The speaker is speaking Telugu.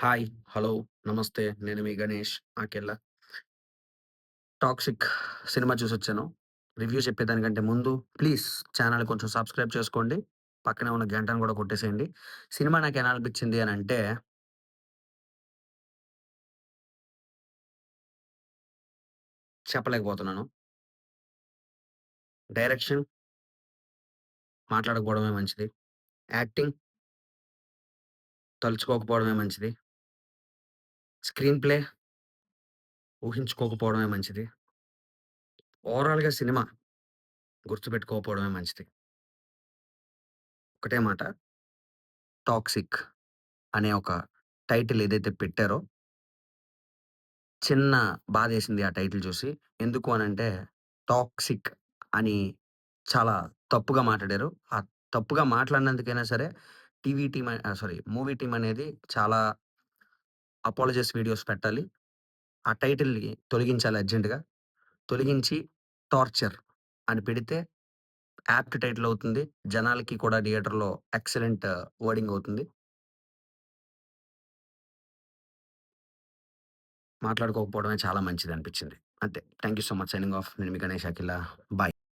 హాయ్, హలో, నమస్తే. నేను మీ గణేష్ ఆకెళ్ళ. 'టాక్సిక్' సినిమా చూసొచ్చాను. రివ్యూ చెప్పేదానికంటే ముందు ప్లీజ్ ఛానెల్ కొంచెం సబ్స్క్రైబ్ చేసుకోండి. పక్కనే ఉన్న గంటను గూడా కొట్టేసేయండి. సినిమా నాకెలా అనిపించింది అనంటే చెప్పలేకపోతున్నాను. డైరెక్షన్ మాట్లాడకపోవడమే మంచిది. యాక్టింగ్ తలుచుకోకపోవడమే మంచిది. స్క్రీన్ ప్లే ఊహించుకోకపోవడమే మంచిది. ఓవరాల్‌గా సినిమా గుర్తుపెట్టుకోకపోవడమే మంచిది. ఒకటే మాట 'టాక్సిక్' అనే ఒక టైటిల్ ఏదైతే పెట్టారో చిన్న బాధేసింది ఆ టైటిల్ చూసి. ఎందుకు అనంటే, టాక్సిక్ అని చాలా తప్పుగా మాట్లాడారు. ఆ తప్పుగా మాట్లాడినందుకైనా సరే, మూవీ టీమ్ అనేది చాలా అపాలజీస్ వీడియోస్ పెట్టాలి. ఆ టైటిల్‌ని తొలగించాలి అర్జెంట్‌గా. తొలగించి 'టార్చర్' అని పెడితే యాప్ట్ టైటిల్ అవుతుంది. జనాలకి కూడా థియేటర్‌లో ఎక్సలెంట్ వర్డింగ్ అవుతుంది. మాట్లాడుకోకపోవడమే చాలా మంచిదనిపించింది. అంతే. Thank you so much. Signing off. నేను మీ గణేష్ అఖిల. బాయ్.